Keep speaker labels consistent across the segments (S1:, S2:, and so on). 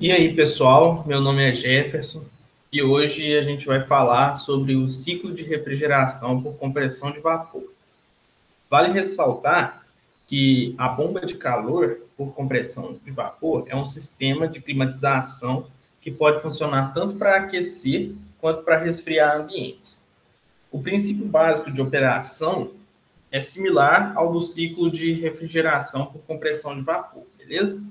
S1: E aí, pessoal, meu nome é Jefferson e hoje a gente vai falar sobre o ciclo de refrigeração por compressão de vapor. Vale ressaltar que a bomba de calor por compressão de vapor é um sistema de climatização que pode funcionar tanto para aquecer quanto para resfriar ambientes. O princípio básico de operação é similar ao do ciclo de refrigeração por compressão de vapor, beleza?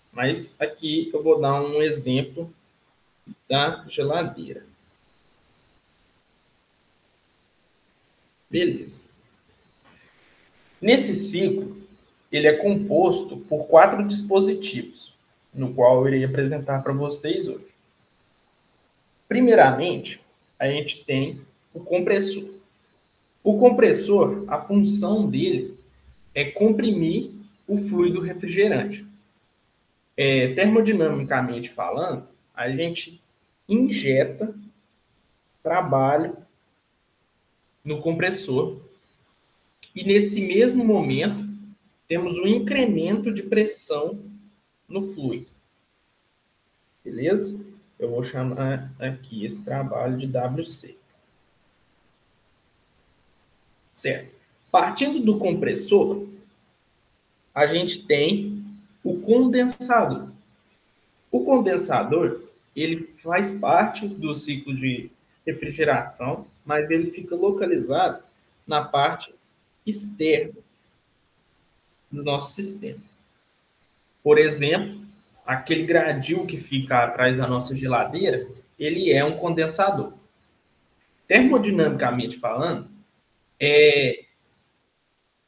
S1: Mas aqui eu vou dar um exemplo da geladeira. Beleza. Nesse ciclo, ele é composto por 4 dispositivos, no qual eu irei apresentar para vocês hoje. Primeiramente, a gente tem o compressor. O compressor, a função dele é comprimir o fluido refrigerante. Termodinamicamente falando, a gente injeta trabalho no compressor e nesse mesmo momento temos um incremento de pressão no fluido. Beleza? Eu vou chamar aqui esse trabalho de WC. Certo. Partindo do compressor, a gente tem o condensador. O condensador, ele faz parte do ciclo de refrigeração, mas ele fica localizado na parte externa do nosso sistema. Por exemplo, aquele gradil que fica atrás da nossa geladeira, ele é um condensador. Termodinamicamente falando,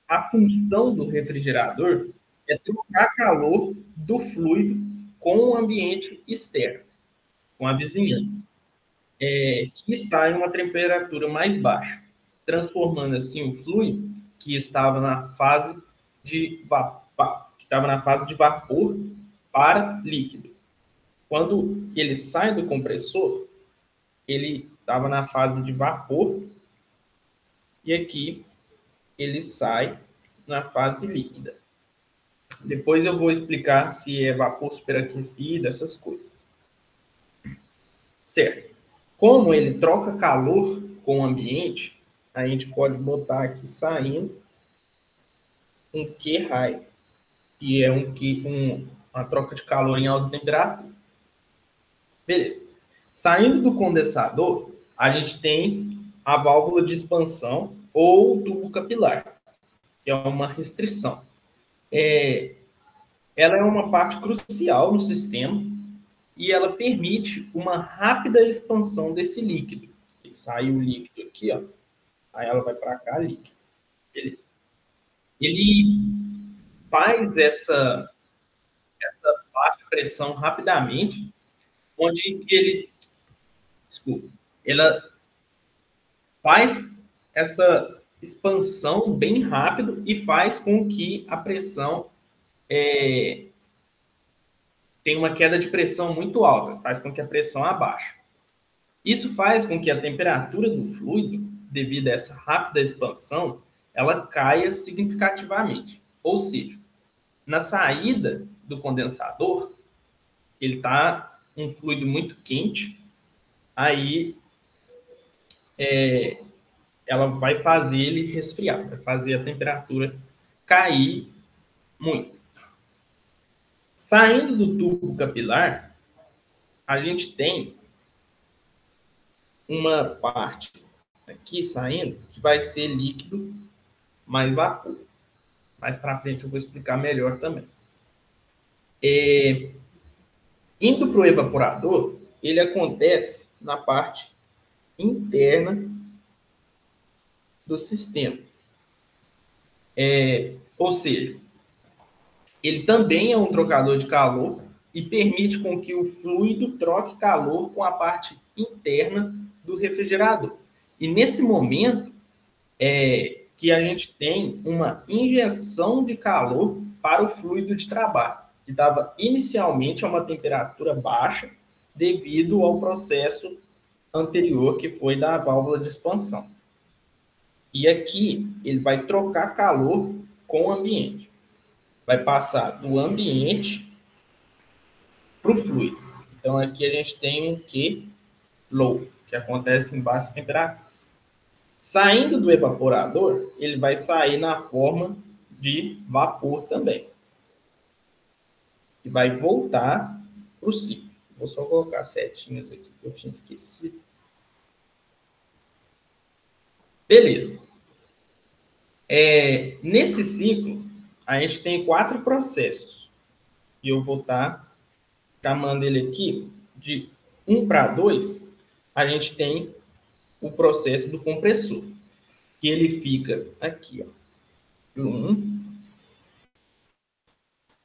S1: a função do refrigerador é trocar calor do fluido com o ambiente externo, com a vizinhança, que está em uma temperatura mais baixa, transformando assim o fluido que estava na fase de vapor para líquido. Quando ele sai do compressor, ele estava na fase de vapor e aqui ele sai na fase líquida. Depois eu vou explicar se é vapor superaquecido, essas coisas. Certo. Como ele troca calor com o ambiente, a gente pode botar aqui saindo um Q-high, que é uma troca de calor em alta temperatura. Beleza. Saindo do condensador, a gente tem a válvula de expansão ou tubo capilar, que é uma restrição. Ela é uma parte crucial no sistema e ela permite uma rápida expansão desse líquido. Sai o líquido aqui, ó, aí ela vai para cá, líquido. Beleza. Ele faz essa baixa pressão rapidamente, onde ela faz essa expansão bem rápido e faz com que a pressão tenha uma queda de pressão muito alta, faz com que a pressão abaixe. Isso faz com que a temperatura do fluido, devido a essa rápida expansão, ela caia significativamente. Ou seja, na saída do condensador, ele está um fluido muito quente, aí ela vai fazer ele resfriar, vai fazer a temperatura cair muito. Saindo do tubo capilar, a gente tem uma parte aqui saindo que vai ser líquido mais vapor. Mais para frente eu vou explicar melhor também. Indo para o evaporador, ele acontece na parte interna do sistema. Ou seja, ele também é um trocador de calor e permite com que o fluido troque calor com a parte interna do refrigerador. E nesse momento que a gente tem uma injeção de calor para o fluido de trabalho, que estava inicialmente a uma temperatura baixa devido ao processo anterior, que foi da válvula de expansão. E aqui ele vai trocar calor com o ambiente. Vai passar do ambiente para o fluido. Então, aqui a gente tem um Q low, que acontece em baixas temperaturas. Saindo do evaporador, ele vai sair na forma de vapor também. E vai voltar para o ciclo. Vou só colocar setinhas aqui, que eu tinha esquecido. Beleza. Nesse ciclo, a gente tem 4 processos. E eu vou estar chamando ele aqui de 1 para 2. A gente tem o processo do compressor, que ele fica aqui, ó, de 1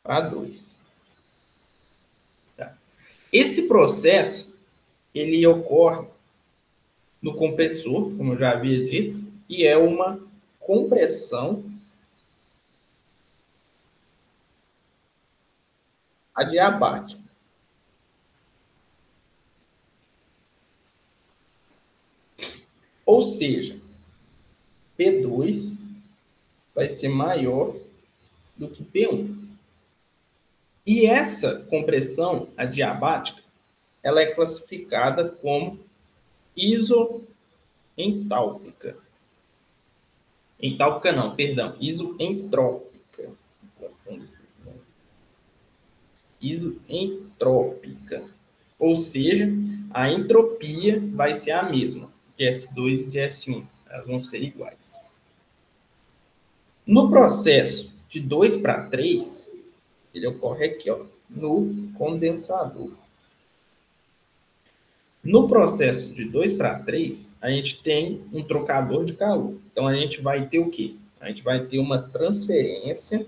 S1: para 2. Tá? Esse processo, ele ocorre no compressor, como eu já havia dito, e é uma compressão adiabática. Ou seja, P2 vai ser maior do que P1. E essa compressão adiabática, ela é classificada como isoentálpica. Entálpica não, perdão, isoentrópica. Isoentrópica. Ou seja, a entropia vai ser a mesma, de S2 e de S1. Elas vão ser iguais. No processo de 2 para 3, ele ocorre aqui, ó, no condensador. No processo de 2 para 3, a gente tem um trocador de calor. Então, a gente vai ter o quê? A gente vai ter uma transferência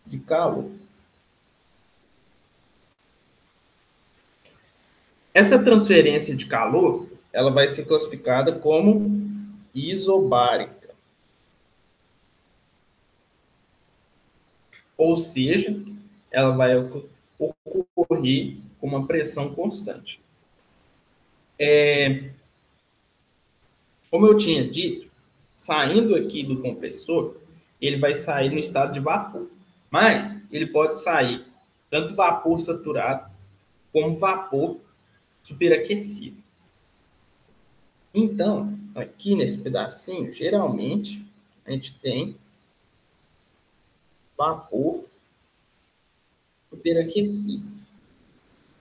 S1: de calor. Essa transferência de calor, ela vai ser classificada como isobárica. Ou seja, ela vai ocorrer com uma pressão constante. Como eu tinha dito, saindo aqui do compressor, ele vai sair no estado de vapor. Mas ele pode sair tanto vapor saturado como vapor superaquecido. Então, aqui nesse pedacinho, geralmente, a gente tem vapor superaquecido.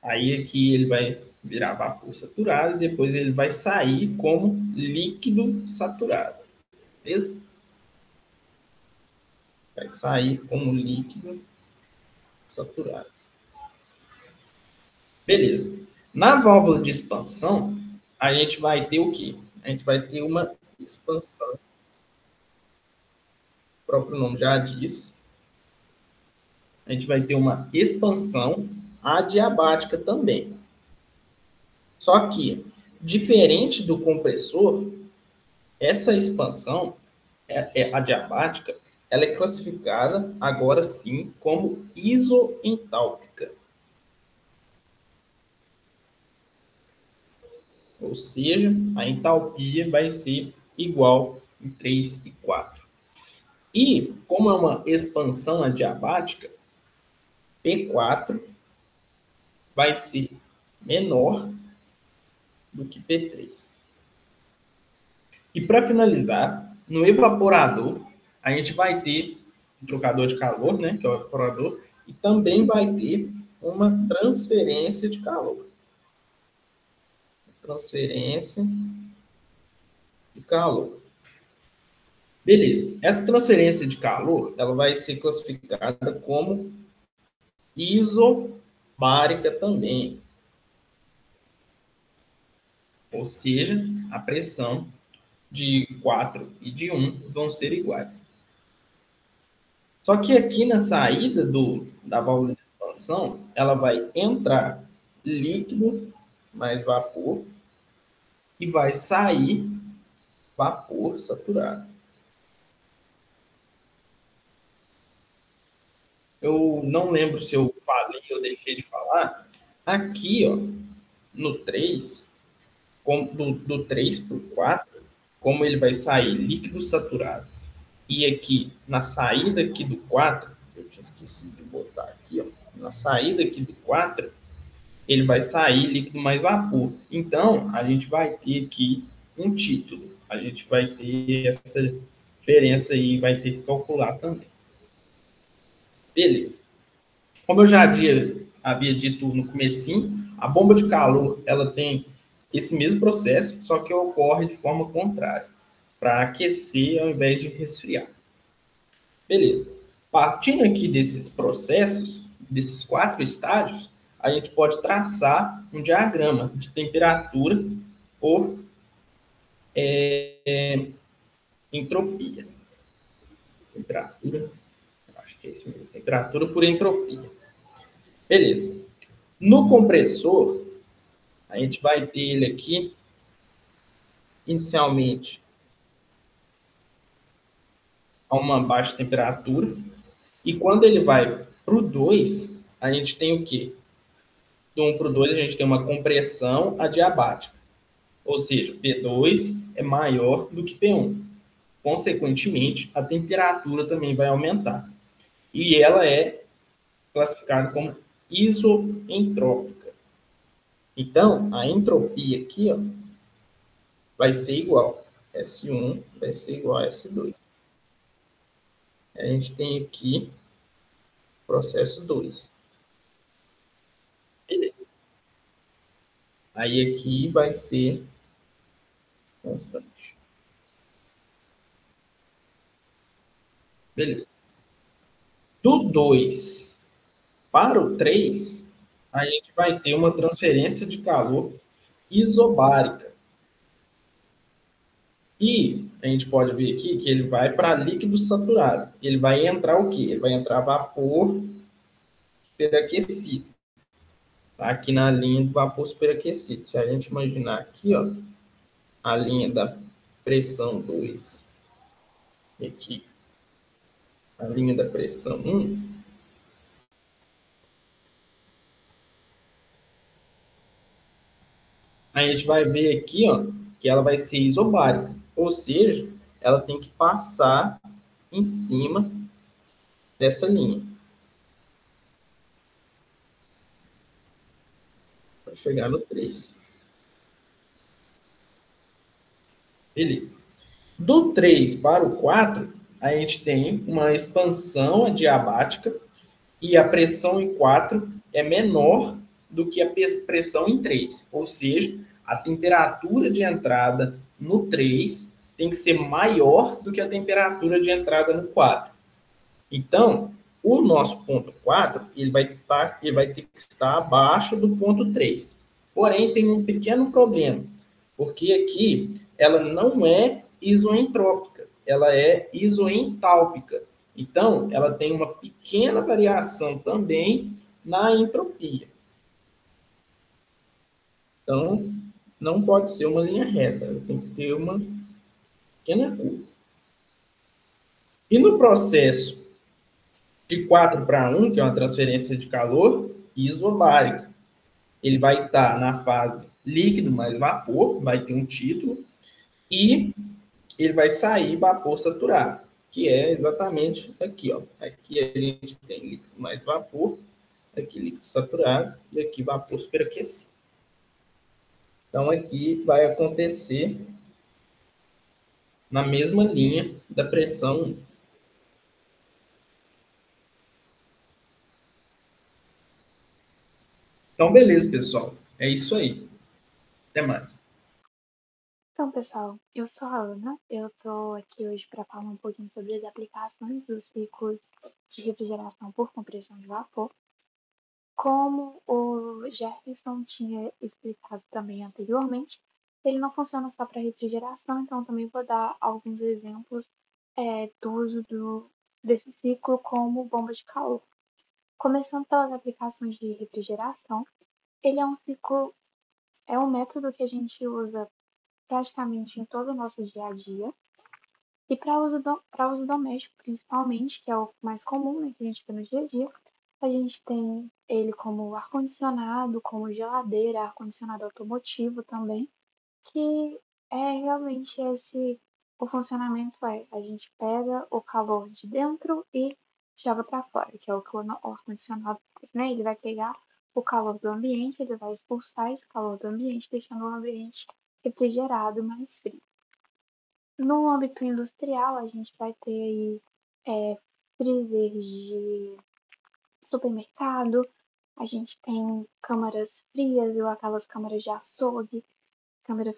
S1: Aí aqui ele vai virar vapor saturado e depois ele vai sair como líquido saturado. Beleza? Vai sair como líquido saturado. Beleza. Na válvula de expansão, a gente vai ter o quê? A gente vai ter uma expansão. O próprio nome já diz. A gente vai ter uma expansão adiabática também. Só que, diferente do compressor, essa expansão adiabática, ela é classificada agora sim como isoentálpica. Ou seja, a entalpia vai ser igual em 3 e 4. E, como é uma expansão adiabática, P4 vai ser menor do que P3. E para finalizar, no evaporador, a gente vai ter um trocador de calor, né, que é o evaporador, e também vai ter uma transferência de calor. Transferência de calor. Beleza. Essa transferência de calor, ela vai ser classificada como isobárica também. Ou seja, a pressão de 4 e de 1 vão ser iguais. Só que aqui na saída da válvula de expansão, ela vai entrar líquido mais vapor e vai sair vapor saturado. Eu não lembro se eu falei ou deixei de falar. Aqui, ó, no 3, do 3 para o 4, como ele vai sair líquido saturado e aqui na saída aqui do 4, eu tinha esquecido de botar aqui, ó, na saída aqui do 4, ele vai sair líquido mais vapor. Então, a gente vai ter aqui um título. A gente vai ter essa diferença aí, vai ter que calcular também. Beleza. Como eu já havia dito no comecinho, a bomba de calor ela tem esse mesmo processo, só que ocorre de forma contrária, para aquecer ao invés de resfriar. Beleza. Partindo aqui desses processos, desses 4 estágios, a gente pode traçar um diagrama de temperatura por entropia. Temperatura, acho que é isso mesmo, temperatura por entropia. Beleza. No compressor, a gente vai ter ele aqui, inicialmente, a uma baixa temperatura, e quando ele vai para o 2, a gente tem o quê? Do 1 para o 2, a gente tem uma compressão adiabática. Ou seja, P2 é maior do que P1. Consequentemente, a temperatura também vai aumentar. E ela é classificada como isoentrópica. Então, a entropia aqui ó, vai ser igual. S1 vai ser igual a S2. A gente tem aqui processo 2. Beleza. Aí aqui vai ser constante. Beleza. Do 2 para o 3, a gente vai ter uma transferência de calor isobárica. E a gente pode ver aqui que ele vai para líquido saturado. Ele vai entrar o quê? Ele vai entrar vapor superaquecido. Tá aqui na linha do vapor superaquecido. Se a gente imaginar aqui, ó, a linha da pressão 2 e aqui a linha da pressão 1, a gente vai ver aqui, ó, que ela vai ser isobárica, ou seja, ela tem que passar em cima dessa linha para chegar no 3. Beleza. Do 3 para o 4, a gente tem uma expansão adiabática e a pressão em 4 é menor do que a pressão em 3. Ou seja, a temperatura de entrada no 3 tem que ser maior do que a temperatura de entrada no 4. Então, o nosso ponto 4 ele vai ter que estar abaixo do ponto 3. Porém, tem um pequeno problema, porque aqui ela não é isoentrópica, ela é isoentálpica. Então, ela tem uma pequena variação também na entropia. Então, não pode ser uma linha reta, ela tem que ter uma pequena curva. E no processo de 4 para 1, que é uma transferência de calor isobárica, ele vai estar na fase líquido mais vapor, vai ter um título, e ele vai sair vapor saturado, que é exatamente aqui, ó. Aqui a gente tem líquido mais vapor, aqui líquido saturado e aqui vapor superaquecido. Então aqui vai acontecer na mesma linha da pressão. Então beleza, pessoal. É isso aí. Até mais.
S2: Então, pessoal, eu sou a Ana, eu tô aqui hoje para falar um pouquinho sobre as aplicações dos ciclos de refrigeração por compressão de vapor. Como o Jefferson tinha explicado também anteriormente, ele não funciona só para refrigeração, então também vou dar alguns exemplos do uso desse ciclo como bomba de calor. Começando pelas aplicações de refrigeração, ele é um ciclo, é um método que a gente usa praticamente em todo o nosso dia a dia. E para uso doméstico, principalmente, que é o mais comum, né, que a gente vê no dia a dia, a gente tem ele como ar-condicionado, como geladeira, ar-condicionado automotivo também, que é realmente esse o funcionamento é, a gente pega o calor de dentro e joga para fora, que é o que o ar-condicionado faz, né? Ele vai pegar o calor do ambiente, ele vai expulsar esse calor do ambiente, deixando o ambiente refrigerado, mais frio. No âmbito industrial, a gente vai ter aí freezers de supermercado, a gente tem câmaras frias ou aquelas câmaras de açougue, câmara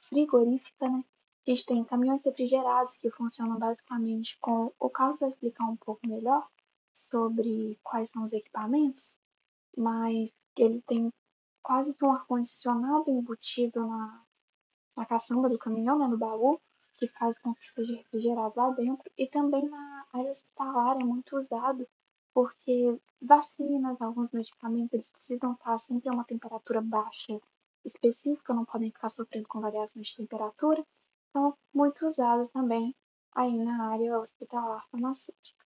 S2: frigorífica, né? A gente tem caminhões refrigerados que funcionam basicamente com. O Carlos vai explicar um pouco melhor sobre quais são os equipamentos, mas ele tem quase que um ar-condicionado embutido na caçamba do caminhão, né, no baú, que faz com que seja refrigerado lá dentro. E também na área hospitalar é muito usado, porque vacinas, alguns medicamentos, eles precisam estar sempre a uma temperatura baixa específica, não podem ficar sofrendo com variações de temperatura. Então, muito usado também aí na área hospitalar farmacêutica.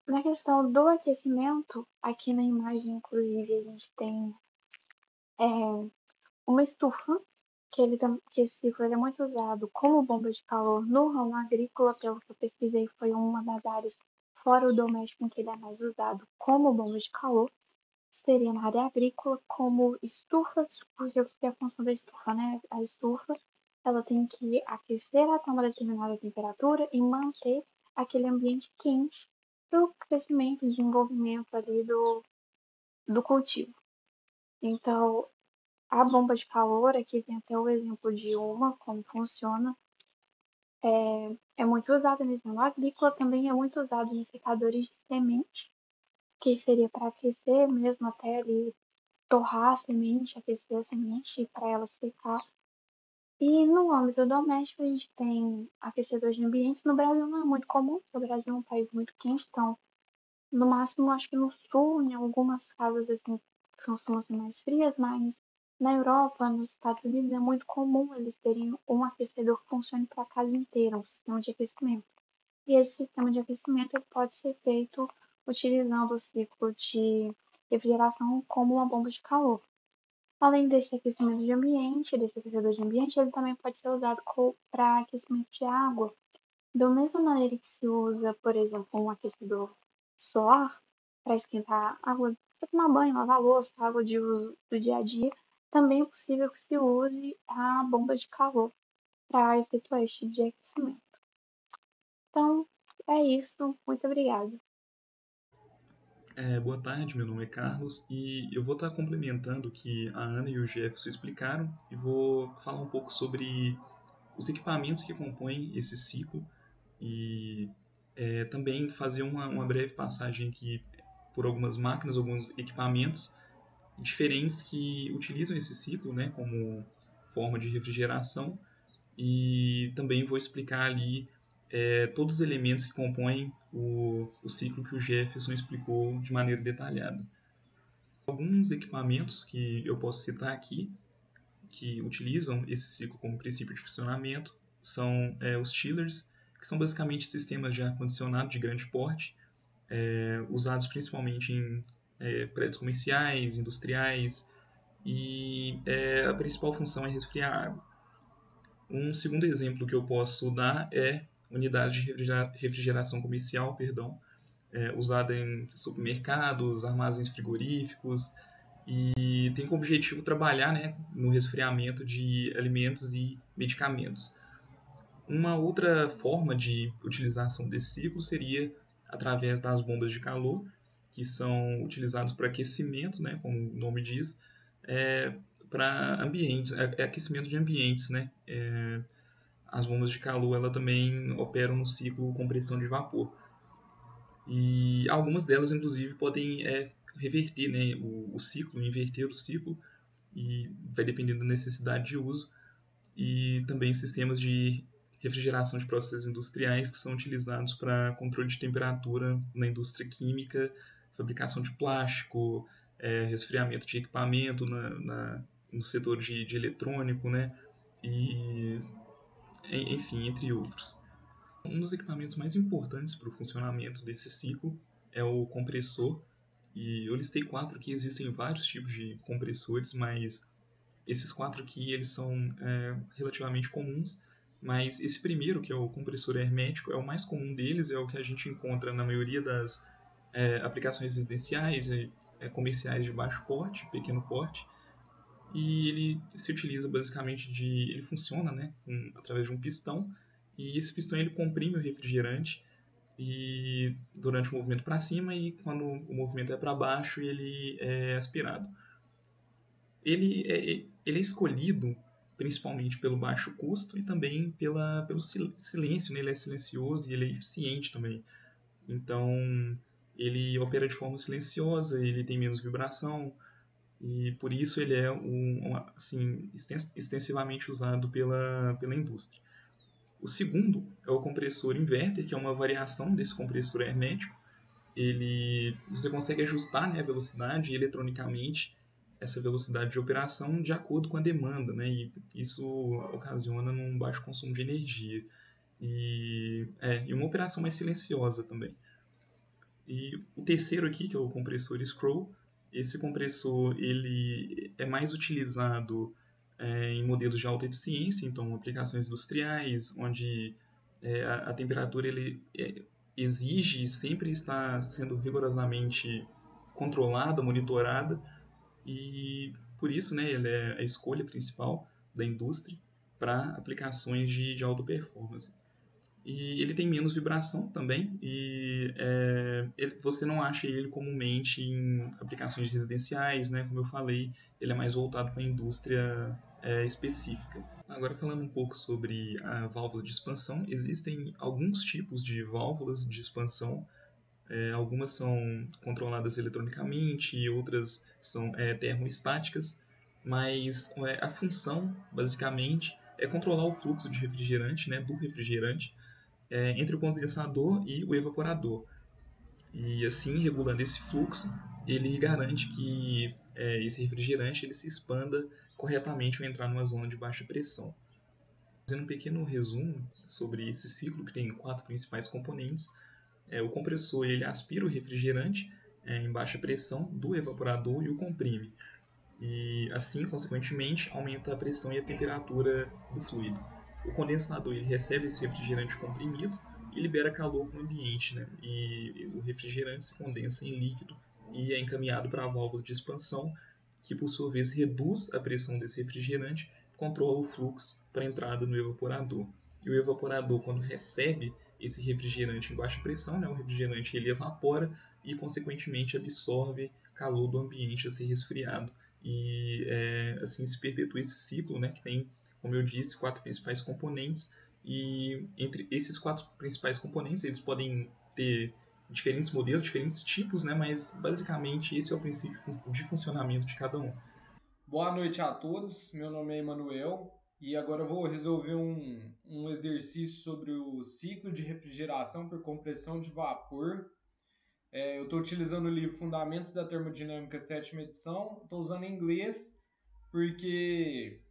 S2: Na questão do aquecimento, aqui na imagem, inclusive, a gente tem uma estufa, que esse ciclo ele é muito usado como bomba de calor no ramo agrícola, pelo que eu pesquisei, foi uma das áreas fora o doméstico em que ele é mais usado como bomba de calor. Seria na área agrícola como estufas, porque o que é a função da estufa, né? A estufa, ela tem que aquecer até uma determinada temperatura e manter aquele ambiente quente para o crescimento e desenvolvimento ali do cultivo. Então, a bomba de calor, aqui tem até o exemplo de uma, como funciona, é muito usada nesse ramo agrícola, também é muito usado em secadores de semente, que seria para aquecer mesmo até ali torrar a semente, aquecer a semente para ela secar. E no âmbito doméstico, a gente tem aquecedores de ambientes. No Brasil não é muito comum, porque o Brasil é um país muito quente, então, no máximo, acho que no sul, em algumas casas assim, costumam ser mais frias, mas na Europa, nos Estados Unidos, é muito comum eles terem um aquecedor que funcione para a casa inteira, um sistema de aquecimento. E esse sistema de aquecimento ele pode ser feito utilizando o ciclo de refrigeração como uma bomba de calor. Além desse aquecimento de ambiente, desse aquecedor de ambiente, ele também pode ser usado para aquecimento de água. Da mesma maneira que se usa, por exemplo, um aquecedor solar para esquentar água, para tomar banho, lavar louça, água de uso do dia a dia, também é possível que se use a bomba de calor para efetuar este tipo de aquecimento. Então, é isso. Muito obrigada.
S3: Boa tarde, meu nome é Carlos e eu vou estar complementando o que a Ana e o Jefferson explicaram e vou falar um pouco sobre os equipamentos que compõem esse ciclo e também fazer uma breve passagem aqui por algumas máquinas, alguns equipamentos diferentes que utilizam esse ciclo, né, como forma de refrigeração e também vou explicar ali todos os elementos que compõem o ciclo que o Jefferson explicou de maneira detalhada. Alguns equipamentos que eu posso citar aqui, que utilizam esse ciclo como princípio de funcionamento, são os chillers, que são basicamente sistemas de ar-condicionado de grande porte, usados principalmente em prédios comerciais, industriais, e a principal função é resfriar a água. Um segundo exemplo que eu posso dar é unidade de refrigeração comercial, perdão, usada em supermercados, armazéns frigoríficos e tem como objetivo trabalhar, né, no resfriamento de alimentos e medicamentos. Uma outra forma de utilização desse ciclo seria através das bombas de calor, que são utilizados para aquecimento, né, como o nome diz, para ambientes, aquecimento de ambientes, né? As bombas de calor ela também operam no ciclo compressão de vapor. E algumas delas, inclusive, podem reverter, né, o ciclo, inverter o ciclo, e vai dependendo da necessidade de uso. E também sistemas de refrigeração de processos industriais que são utilizados para controle de temperatura na indústria química, fabricação de plástico, resfriamento de equipamento no setor de eletrônico, né? E, enfim, entre outros. Um dos equipamentos mais importantes para o funcionamento desse ciclo é o compressor. E eu listei 4 que existem vários tipos de compressores, mas Esses 4 aqui, eles são relativamente comuns, mas esse primeiro, que é o compressor hermético, é o mais comum deles, é o que a gente encontra na maioria das aplicações residenciais, comerciais de baixo porte, pequeno porte, e ele se utiliza basicamente ele funciona, né, através de um pistão, e esse pistão ele comprime o refrigerante e durante o movimento para cima, e quando o movimento é para baixo ele é aspirado. Ele é escolhido principalmente pelo baixo custo e também pelo silêncio, né? Ele é silencioso e ele é eficiente também. Então, ele opera de forma silenciosa, ele tem menos vibração e por isso ele é assim, extensivamente usado pela indústria. O segundo é o compressor inverter, que é uma variação desse compressor hermético. Você consegue ajustar, né, a velocidade eletronicamente, essa velocidade de operação de acordo com a demanda, né, e isso ocasiona um baixo consumo de energia e uma operação mais silenciosa também. E o terceiro aqui, que é o compressor scroll, esse compressor ele é mais utilizado em modelos de alta eficiência, então aplicações industriais, onde a temperatura exige sempre estar sendo rigorosamente controlada, monitorada, e por isso, né, ele é a escolha principal da indústria para aplicações de alta performance. E ele tem menos vibração também, e você não acha ele comumente em aplicações residenciais, né? Como eu falei, ele é mais voltado para a indústria específica. Agora, falando um pouco sobre a válvula de expansão, existem alguns tipos de válvulas de expansão. Algumas são controladas eletronicamente e outras são termoestáticas, mas a função, basicamente, é controlar o fluxo de refrigerante, né, do refrigerante, entre o condensador e o evaporador. E assim, regulando esse fluxo, ele garante que esse refrigerante ele se expanda corretamente ao entrar numa zona de baixa pressão. Fazendo um pequeno resumo sobre esse ciclo, que tem 4 principais componentes, o compressor ele aspira o refrigerante em baixa pressão do evaporador e o comprime. E assim, consequentemente, aumenta a pressão e a temperatura do fluido. O condensador ele recebe esse refrigerante comprimido e libera calor para o ambiente, né? E o refrigerante se condensa em líquido e é encaminhado para a válvula de expansão, que por sua vez reduz a pressão desse refrigerante, controla o fluxo para a entrada no evaporador. E o evaporador, quando recebe esse refrigerante em baixa pressão, né, o refrigerante ele evapora e, consequentemente, absorve calor do ambiente a ser resfriado. E assim se perpetua esse ciclo, né, que tem, como eu disse, 4 principais componentes, e entre esses 4 principais componentes eles podem ter diferentes modelos, diferentes tipos, né, mas basicamente esse é o princípio de funcionamento de cada um.
S4: Boa noite a todos, meu nome é Emanuel e agora eu vou resolver um exercício sobre o ciclo de refrigeração por compressão de vapor. Eu estou utilizando o livro Fundamentos da Termodinâmica, 7ª edição. Estou usando em inglês porque,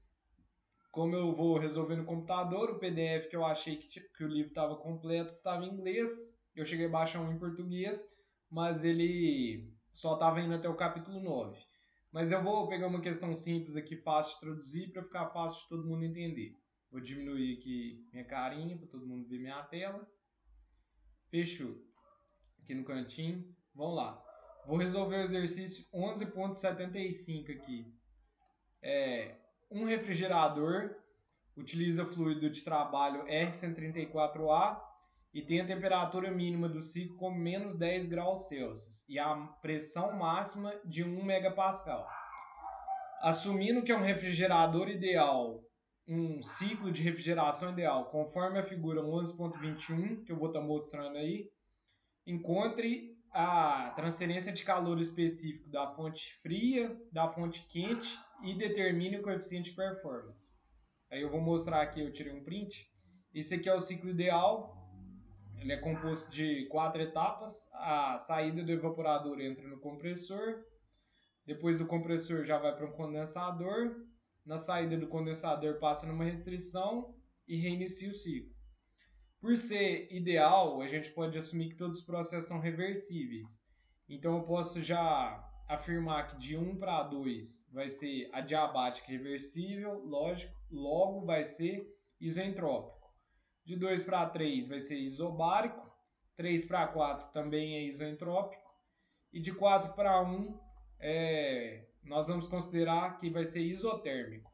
S4: como eu vou resolver no computador, o PDF que eu achei que o livro estava completo estava em inglês. Eu cheguei a baixar um em português, mas ele só estava indo até o capítulo 9. Mas eu vou pegar uma questão simples aqui, fácil de traduzir, para ficar fácil de todo mundo entender. Vou diminuir aqui minha carinha, para todo mundo ver minha tela. Fechou. Aqui no cantinho. Vamos lá. Vou resolver o exercício 11.75 aqui. Um refrigerador utiliza fluido de trabalho R134A e tem a temperatura mínima do ciclo como menos 10 graus Celsius e a pressão máxima de 1 megapascal. Assumindo que é um refrigerador ideal, um ciclo de refrigeração ideal, conforme a figura 11.21, que eu vou estar mostrando aí, encontre a transferência de calor específico da fonte fria, da fonte quente e determine o coeficiente de performance. Aí eu vou mostrar aqui, eu tirei um print. Esse aqui é o ciclo ideal. Ele é composto de 4 etapas. A saída do evaporador entra no compressor. Depois do compressor já vai para um condensador. Na saída do condensador passa numa restrição e reinicia o ciclo. Por ser ideal, a gente pode assumir que todos os processos são reversíveis. Então eu posso já afirmar que de 1 para 2 vai ser adiabático reversível, lógico, logo vai ser isoentrópico. De 2 para 3 vai ser isobárico, 3 para 4 também é isoentrópico, e de 4 para 1 nós vamos considerar que vai ser isotérmico.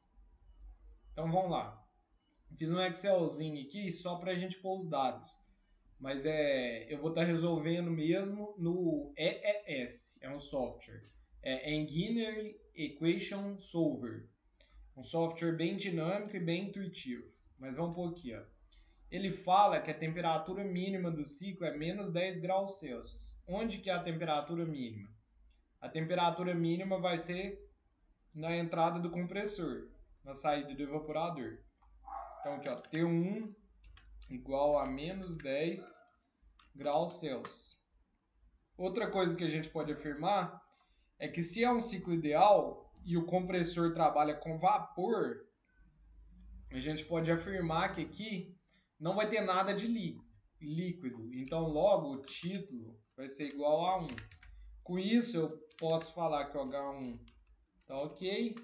S4: Então vamos lá. Fiz um Excelzinho aqui só para a gente pôr os dados. Mas eu vou estar resolvendo mesmo no EES, é um software. É Engineering Equation Solver. Um software bem dinâmico e bem intuitivo. Mas vamos por aqui, ó. Ele fala que a temperatura mínima do ciclo é menos 10 graus Celsius. Onde que é a temperatura mínima? A temperatura mínima vai ser na entrada do compressor, na saída do evaporador. Então aqui, ó, T1 igual a menos 10 graus Celsius. Outra coisa que a gente pode afirmar é que se é um ciclo ideal e o compressor trabalha com vapor, a gente pode afirmar que aqui não vai ter nada de líquido. Então, logo, o título vai ser igual a 1. Com isso, eu posso falar que o H1 está ok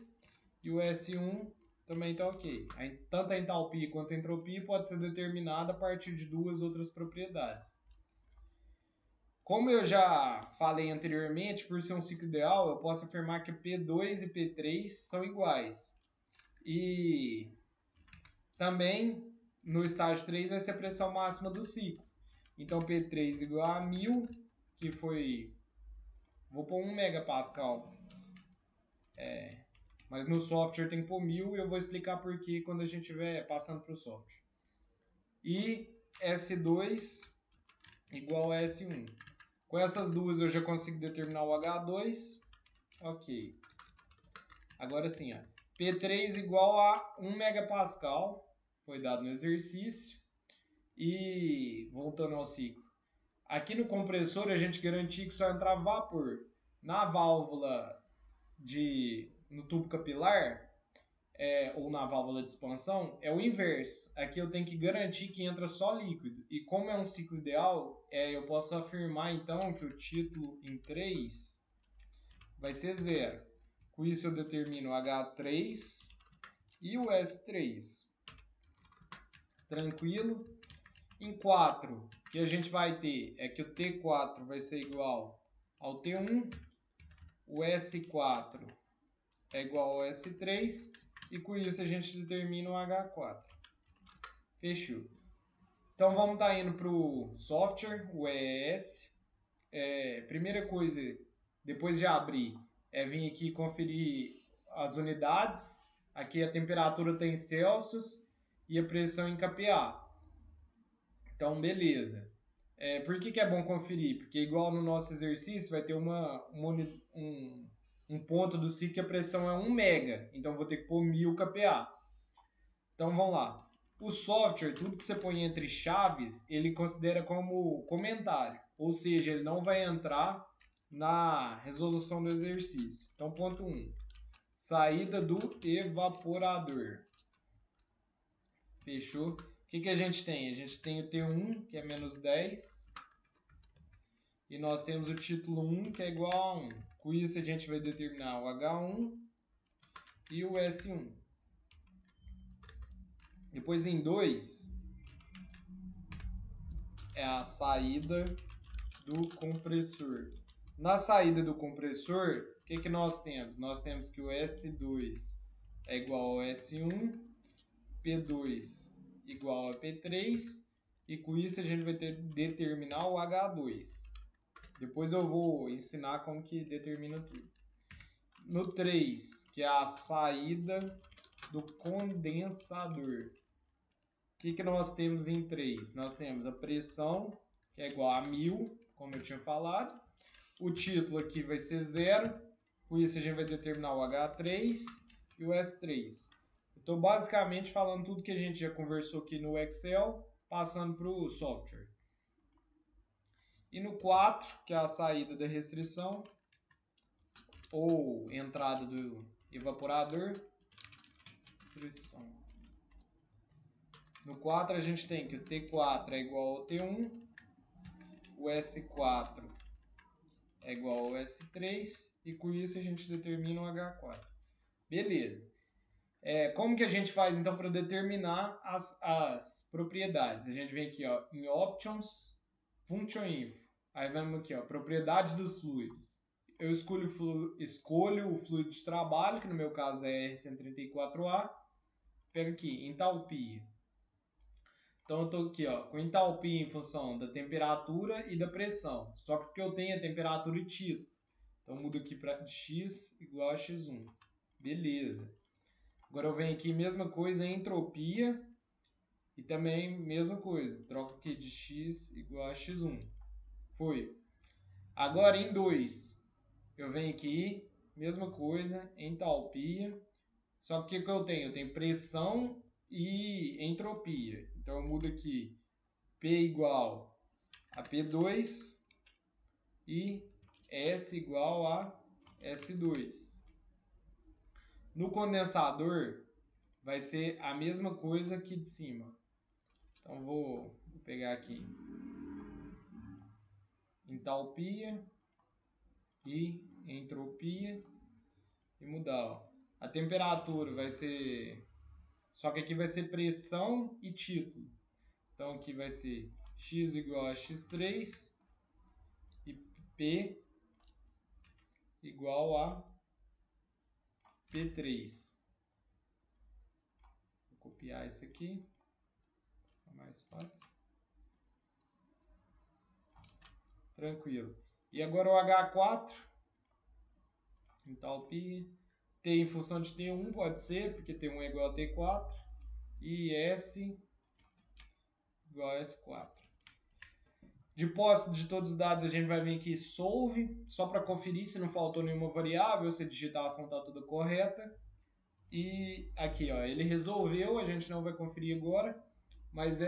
S4: e o S1 também está ok. Tanto a entalpia quanto a entropia pode ser determinada a partir de duas outras propriedades. Como eu já falei anteriormente, por ser um ciclo ideal, eu posso afirmar que P2 e P3 são iguais. E também no estágio 3 vai ser a pressão máxima do ciclo. Então P3 igual a 1000, que foi... Vou pôr 1 megapascal. Mas no software tem que pôr 1000 e eu vou explicar por que quando a gente estiver passando para o software. E S2 igual a S1. Com essas duas eu já consigo determinar o H2. Ok. Agora sim, ó. P3 igual a 1 megapascal. Foi dado no exercício. E voltando ao ciclo. Aqui no compressor a gente garantia que só entrava vapor. Na válvula no tubo capilar, ou na válvula de expansão, é o inverso. Aqui eu tenho que garantir que entra só líquido. E como é um ciclo ideal, eu posso afirmar então que o título em 3 vai ser 0. Com isso eu determino o H3 e o S3. Tranquilo? Em 4, o que a gente vai ter é que o T4 vai ser igual ao T1, o S4 é igual ao S3, e com isso a gente determina o H4. Fechou. Então vamos estar indo para o software, o EES. Primeira coisa, depois de abrir, é vir aqui conferir as unidades. Aqui a temperatura está em Celsius e a pressão em kPa. Então, beleza. Por que é bom conferir? Porque igual no nosso exercício vai ter um ponto do ciclo que a pressão é 1 mega. Então, vou ter que pôr 1000 kPa. Então, vamos lá. O software, tudo que você põe entre chaves, ele considera como comentário. Ou seja, ele não vai entrar na resolução do exercício. Então, ponto 1. Saída do evaporador. Fechou? O que a gente tem? A gente tem o T1, que é menos 10. E nós temos o título 1, que é igual a 1. Com isso, a gente vai determinar o H1 e o S1. Depois, em 2, é a saída do compressor. Na saída do compressor, o que nós temos? Nós temos que o S2 é igual ao S1, P2 igual a P3, e com isso a gente vai determinar o H2. Depois eu vou ensinar como que determina tudo. No 3, que é a saída do condensador. O que nós temos em 3? Nós temos a pressão, que é igual a 1000, como eu tinha falado. O título aqui vai ser 0. Com isso a gente vai determinar o H3 e o S3. Estou basicamente falando tudo que a gente já conversou aqui no Excel, passando para o software. E no 4, que é a saída da restrição, ou entrada do evaporador, restrição. No 4 a gente tem que o T4 é igual ao T1, o S4 é igual ao S3 e com isso a gente determina o H4. Beleza. Como que a gente faz então para determinar as propriedades? A gente vem aqui ó, em Options, Function Info. Aí vamos aqui, ó, propriedade dos fluidos. Eu escolho o fluido de trabalho, que no meu caso é R134A. Pego aqui, entalpia. Então eu estou aqui ó, com entalpia em função da temperatura e da pressão. Só que eu tenho a temperatura e título. Então eu mudo aqui para x igual a x1. Beleza. Agora eu venho aqui, mesma coisa, entropia. E também mesma coisa. Troco aqui de x igual a x1. Foi. Agora em 2, eu venho aqui, mesma coisa, entalpia. Só que o que eu tenho? Eu tenho pressão e entropia. Então eu mudo aqui P igual a P2 e S igual a S2. No condensador vai ser a mesma coisa aqui de cima. Então vou pegar aqui entalpia e entropia e mudar. Ó. A temperatura vai ser... Só que aqui vai ser pressão e título. Então aqui vai ser x igual a x3 e P igual a P3. Vou copiar isso aqui. Fica mais fácil. Tranquilo. E agora o H4. Entalpia. T em função de T1 pode ser, porque T1 é igual a T4. E S igual a S4. Depósito de todos os dados, a gente vai vir aqui solve, só para conferir se não faltou nenhuma variável, se a digitação está toda correta. E aqui, ó, ele resolveu, a gente não vai conferir agora, mas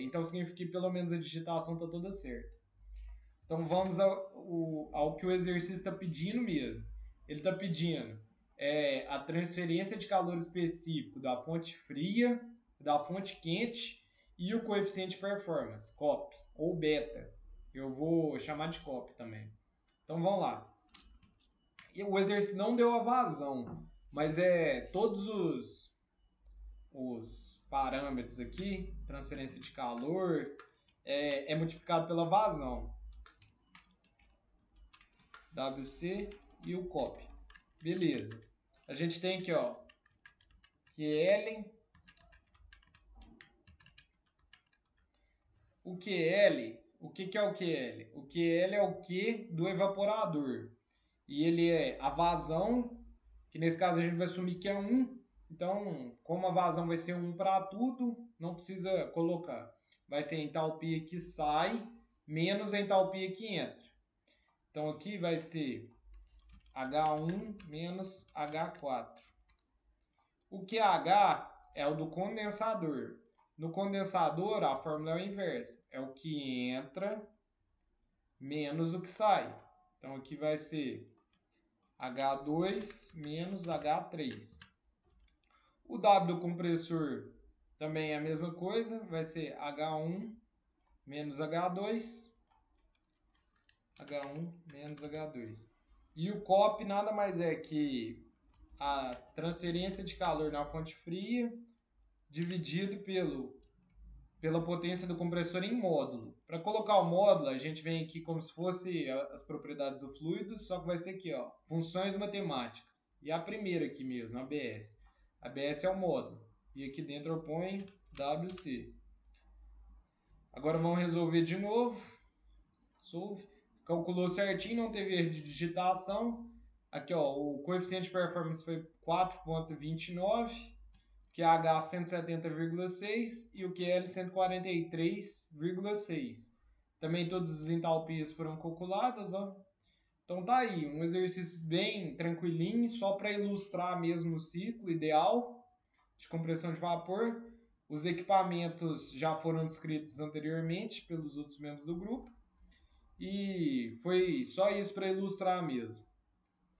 S4: então significa que pelo menos a digitação está toda certa. Então vamos ao que o exercício está pedindo mesmo. Ele está pedindo a transferência de calor específico da fonte fria, da fonte quente e o coeficiente de performance, COP, ou beta. Eu vou chamar de COP também. Então vamos lá. O exercício não deu a vazão, mas todos os parâmetros aqui, transferência de calor, é multiplicado pela vazão. WC e o COP. Beleza. A gente tem aqui, ó, QL. O QL, o que é o QL? O QL é o Q do evaporador. E ele é a vazão, que nesse caso a gente vai assumir que é 1. Então, como a vazão vai ser 1 para tudo, não precisa colocar. Vai ser a entalpia que sai menos a entalpia que entra. Então aqui vai ser H1 menos H4. O QH é o do condensador. No condensador, a fórmula é a inversa. É o que entra menos o que sai. Então aqui vai ser H2 menos H3. O W do compressor também é a mesma coisa. Vai ser H1 menos H2. H1 menos H2. E o COP nada mais é que a transferência de calor na fonte fria dividido pela potência do compressor em módulo. Para colocar o módulo, a gente vem aqui como se fosse as propriedades do fluido, só que vai ser aqui, ó, funções matemáticas. E a primeira aqui mesmo, a ABS. A ABS é o módulo. E aqui dentro eu ponho WC. Agora vamos resolver de novo. Solve. Calculou certinho, não teve erro de digitação. Aqui, ó, o coeficiente de performance foi 4,29, QH 170,6 e o QL 143,6. Também todas as entalpias foram calculadas, ó. Então tá aí, um exercício bem tranquilinho, só para ilustrar mesmo o ciclo ideal de compressão de vapor. Os equipamentos já foram descritos anteriormente pelos outros membros do grupo. E foi só isso para ilustrar mesmo.